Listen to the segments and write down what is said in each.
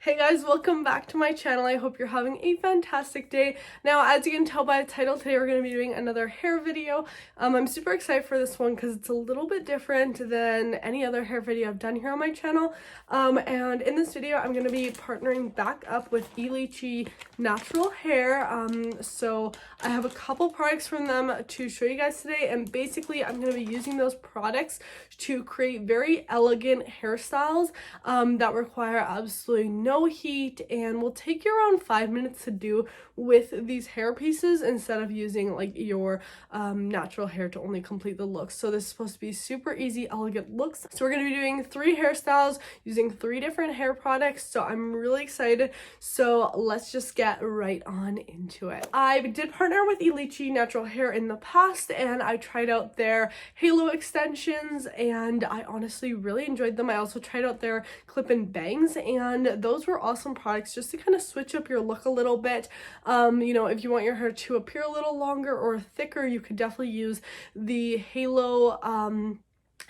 Hey guys, welcome back to my channel. I hope you're having a fantastic day. Now, as you can tell by the title, today we're going to be doing another hair video. I'm super excited for this one because it's a little bit different than any other hair video I've done here on my channel. And in this video, I'm going to be partnering back up with E-LITCHI Natural Hair. So I have a couple products from them to show you guys today, and basically I'm going to be using those products to create very elegant hairstyles that require absolutely no heat and will take you around 5 minutes to do with these hair pieces instead of using like your natural hair to only complete the look. So this is supposed to be super easy, elegant looks. So we're going to be doing 3 hairstyles using 3 different hair products. So I'm really excited. So let's just get right on into it. I did partner with E-LITCHI Natural Hair in the past, and I tried out their halo extensions and I honestly really enjoyed them. I also tried out their clip-in bangs, and those were awesome products just to kind of switch up your look a little bit. You know, if you want your hair to appear a little longer or thicker, you could definitely use the halo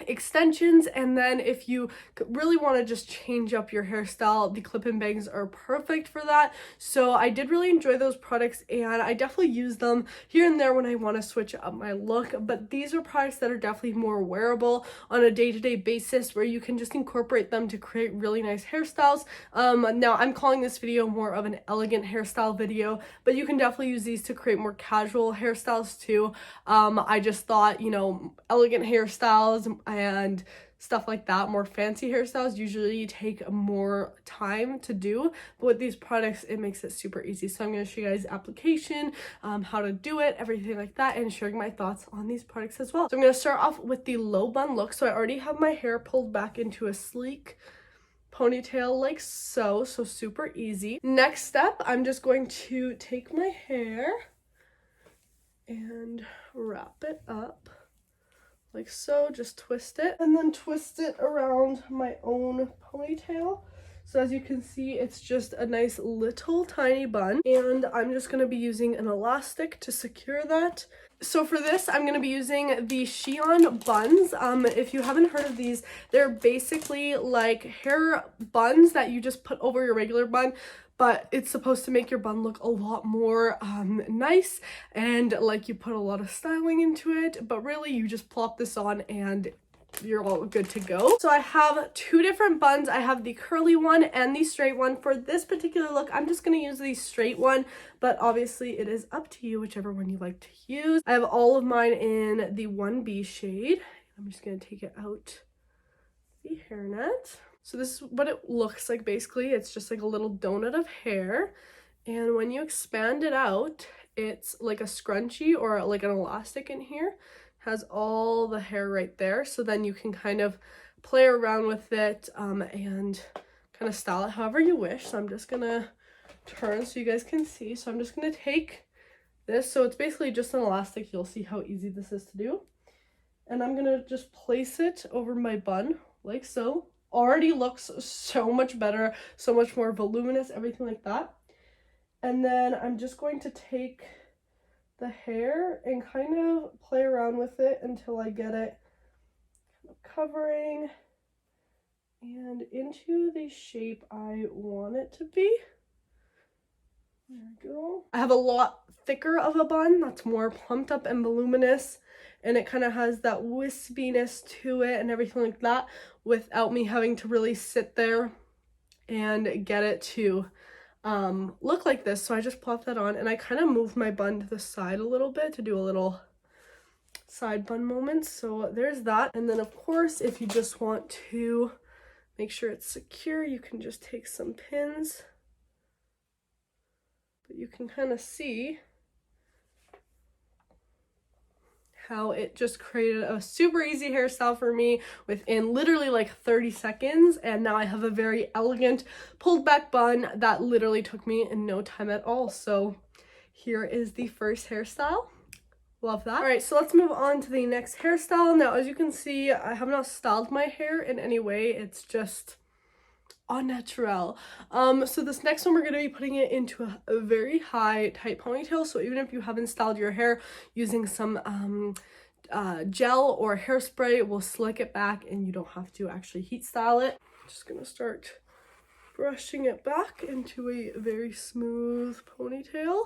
extensions, and then if you really want to just change up your hairstyle, the clip-in bangs are perfect for that. So I did really enjoy those products, and I definitely use them here and there when I want to switch up my look. But these are products that are definitely more wearable on a day-to-day basis, where you can just incorporate them to create really nice hairstyles. Now I'm calling this video more of an elegant hairstyle video, but you can definitely use these to create more casual hairstyles too. I just thought, you know, elegant hairstyles and stuff like that, more fancy hairstyles, usually take more time to do, but with these products it makes it super easy. So I'm going to show you guys application, how to do it, everything like that, and sharing my thoughts on these products as well. So I'm going to start off with the low bun look. So I already have my hair pulled back into a sleek ponytail like so super easy. Next step, I'm just going to take my hair and wrap it up like so, just twist it and then twist it around my own ponytail. So as you can see, it's just a nice little tiny bun, and I'm just going to be using an elastic to secure that. So for this, I'm going to be using the Chignnon buns. If you haven't heard of these, they're basically like hair buns that you just put over your regular bun, but it's supposed to make your bun look a lot more nice, and like you put a lot of styling into it, but really you just plop this on and you're all good to go. So I have 2 different buns. I have the curly one and the straight one. For this particular look, I'm just going to use the straight one, but obviously it is up to you, whichever one you like to use. I have all of mine in the 1B shade. I'm just going to take it out the hairnet. So this is what it looks like. Basically, it's just like a little donut of hair, and when you expand it out, it's like a scrunchie or like an elastic in here. Has all the hair right there, so then you can kind of play around with it and kind of style it however you wish. So I'm just gonna turn so you guys can see. So I'm just gonna take this, so it's basically just an elastic. You'll see how easy this is to do, and I'm gonna just place it over my bun like so. Already looks so much better, so much more voluminous, everything like that. And then I'm just going to take the hair and kind of play around with it until I get it kind of covering and into the shape I want it to be. There we go. I have a lot thicker of a bun that's more plumped up and voluminous, and it kind of has that wispiness to it and everything like that, without me having to really sit there and get it to look like this. So I just plop that on, and I kind of move my bun to the side a little bit to do a little side bun moment. So there's that. And then of course, if you just want to make sure it's secure, you can just take some pins, but you can kind of see how it just created a super easy hairstyle for me within literally like 30 seconds. And now I have a very elegant pulled back bun that literally took me in no time at all. So here is the first hairstyle. Love that. All right, so let's move on to the next hairstyle. Now, as you can see, I have not styled my hair in any way. It's just au naturel. So this next one, we're going to be putting it into a very high tight ponytail. So even if you haven't styled your hair, using some gel or hairspray will slick it back, and you don't have to actually heat style it. I'm just going to start brushing it back into a very smooth ponytail.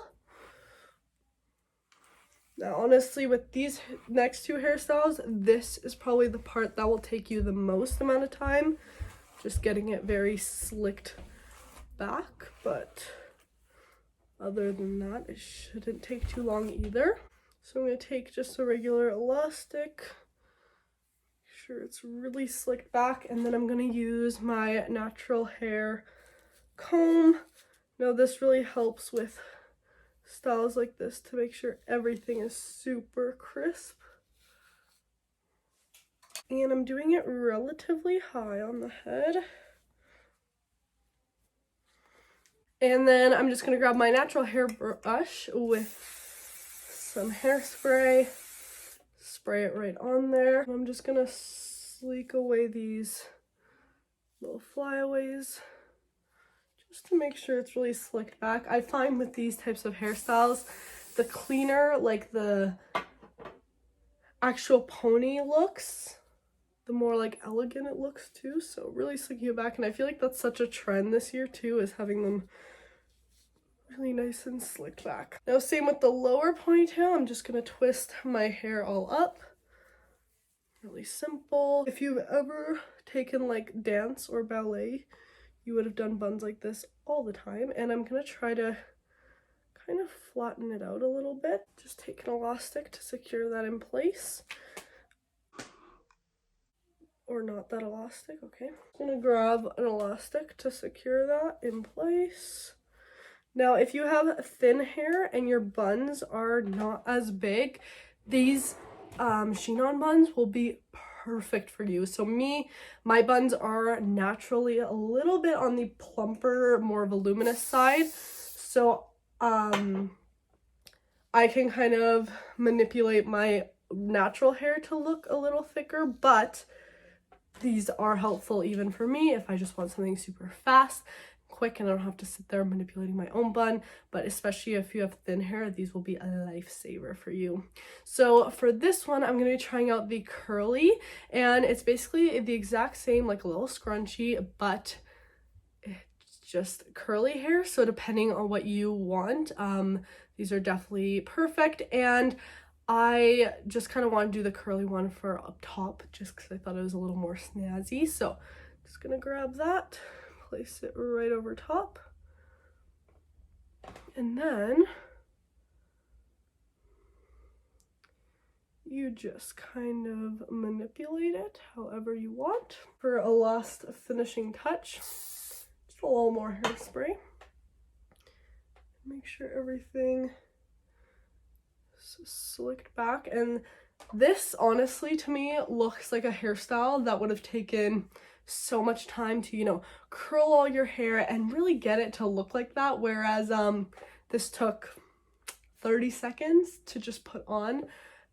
Now, honestly, with these next two hairstyles, this is probably the part that will take you the most amount of time, just getting it very slicked back, but other than that, it shouldn't take too long either. So I'm going to take just a regular elastic, make sure it's really slicked back, and then I'm going to use my natural hair comb. Now, this really helps with styles like this to make sure everything is super crisp. And I'm doing it relatively high on the head. And then I'm just going to grab my natural hair brush with some hairspray, spray it right on there. I'm just going to sleek away these little flyaways, just to make sure it's really slicked back. I find with these types of hairstyles, the cleaner, like the actual pony looks, the more like elegant it looks too. So really slicking it back, and I feel like that's such a trend this year too, is having them really nice and slicked back. Now, same with the lower ponytail, I'm just gonna twist my hair all up. Really simple. If you've ever taken like dance or ballet, you would have done buns like this all the time, and I'm gonna try to kind of flatten it out a little bit. Just take an elastic to secure that in place. Or not that elastic, okay. I'm gonna grab an elastic to secure that in place. Now, if you have thin hair and your buns are not as big, these chignon buns will be perfect for you. So my buns are naturally a little bit on the plumper, more voluminous side. So I can kind of manipulate my natural hair to look a little thicker, but these are helpful even for me if I just want something super fast, quick, and I don't have to sit there manipulating my own bun. But especially if you have thin hair, these will be a lifesaver for you. So for this one, I'm going to be trying out the curly, and it's basically the exact same, like a little scrunchie, but it's just curly hair. So depending on what you want, these are definitely perfect. And I just kind of want to do the curly one for up top, just because I thought it was a little more snazzy. So I'm just gonna grab that, place it right over top, and then you just kind of manipulate it however you want. For a last finishing touch, just a little more hairspray. Make sure everything slicked back, and this honestly to me looks like a hairstyle that would have taken so much time to, you know, curl all your hair and really get it to look like that, whereas this took 30 seconds to just put on,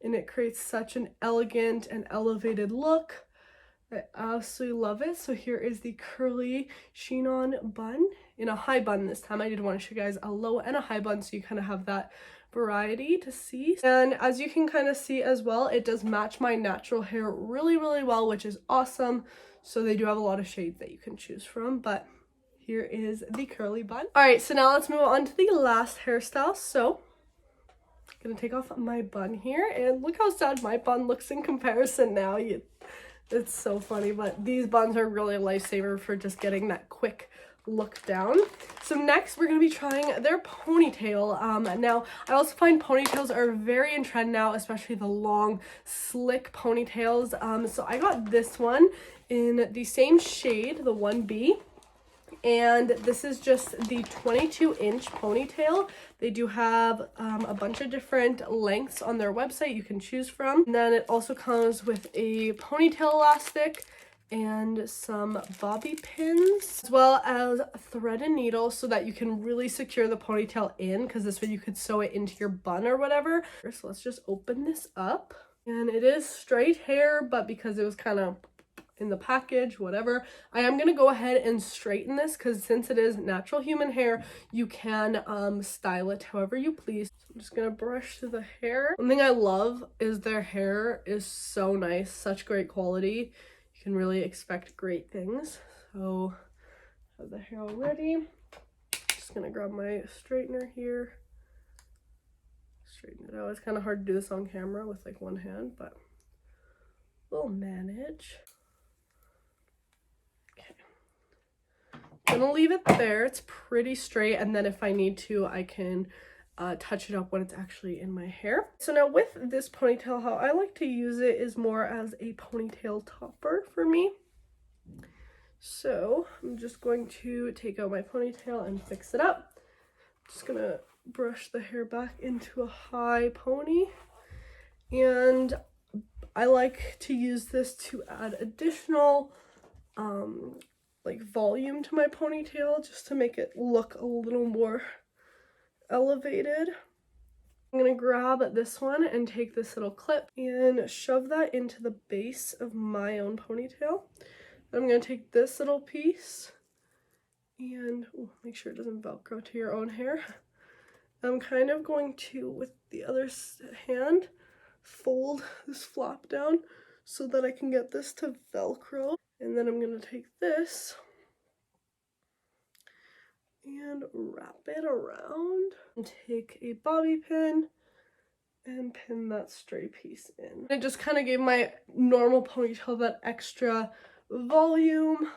and it creates such an elegant and elevated look. I absolutely love it. So here is the curly chignon bun in a high bun this time. I did want to show you guys a low and a high bun so you kind of have that variety to see. And as you can kind of see as well, it does match my natural hair really, really well, which is awesome. So they do have a lot of shades that you can choose from, but here is the curly bun. All right, so now let's move on to the last hairstyle. So I'm gonna take off my bun here, and look how sad my bun looks in comparison now. It's so funny, but these buns are really a lifesaver for just getting that quick look down. So next we're going to be trying their ponytail. Now I also find ponytails are very in trend now, especially the long slick ponytails. So I got this one in the same shade, the 1B, and this is just the 22-inch ponytail. They do have a bunch of different lengths on their website you can choose from. And then it also comes with a ponytail elastic and some bobby pins, as well as thread and needle, so that you can really secure the ponytail in, because this way you could sew it into your bun or whatever. So let's just open this up, and it is straight hair, but because it was kind of in the package, whatever, I am gonna go ahead and straighten this, because since it is natural human hair, you can style it however you please. So I'm just gonna brush through the hair. One thing I love is their hair is so nice, such great quality. You can really expect great things. So have the hair all ready. Just gonna grab my straightener here. Straighten it out. It's kind of hard to do this on camera with like one hand, but we'll manage. Okay. Gonna leave it there. It's pretty straight, and then if I need to, I can touch it up when it's actually in my hair. So now with this ponytail, how I like to use it is more as a ponytail topper for me. So I'm just going to take out my ponytail and fix it up. Just gonna brush the hair back into a high pony, and I like to use this to add additional like volume to my ponytail, just to make it look a little more elevated. I'm gonna grab this one and take this little clip and shove that into the base of my own ponytail. I'm gonna take this little piece and make sure it doesn't velcro to your own hair. I'm kind of going to, with the other hand, fold this flap down so that I can get this to velcro. And then I'm gonna take this and wrap it around and take a bobby pin and pin that stray piece in. It just kind of gave my normal ponytail that extra volume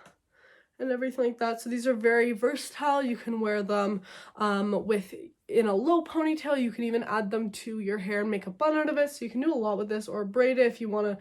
and everything like that. So these are very versatile. You can wear them in a low ponytail. You can even add them to your hair and make a bun out of it. So you can do a lot with this, or braid it if you want to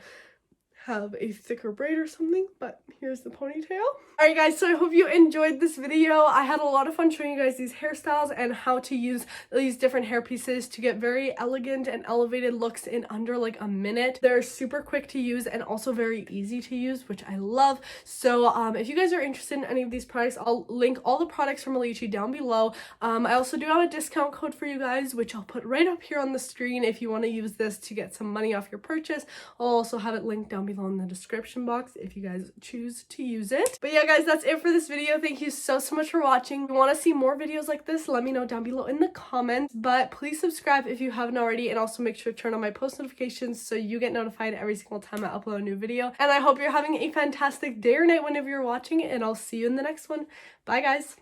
have a thicker braid or something. But here's the ponytail. Alright guys, so I hope you enjoyed this video. I had a lot of fun showing you guys these hairstyles and how to use these different hair pieces to get very elegant and elevated looks in under like a minute. They're super quick to use and also very easy to use, which I love. So if you guys are interested in any of these products, I'll link all the products from E-LITCHI down below. I also do have a discount code for you guys, which I'll put right up here on the screen if you want to use this to get some money off your purchase. I'll also have it linked down below in the description box if you guys choose to use it. But yeah guys, that's it for this video. Thank you so much for watching. If you want to see more videos like this, let me know down below in the comments. But please subscribe if you haven't already, and also make sure to turn on my post notifications so you get notified every single time I upload a new video. And I hope you're having a fantastic day or night whenever you're watching it, and I'll see you in the next one. Bye guys.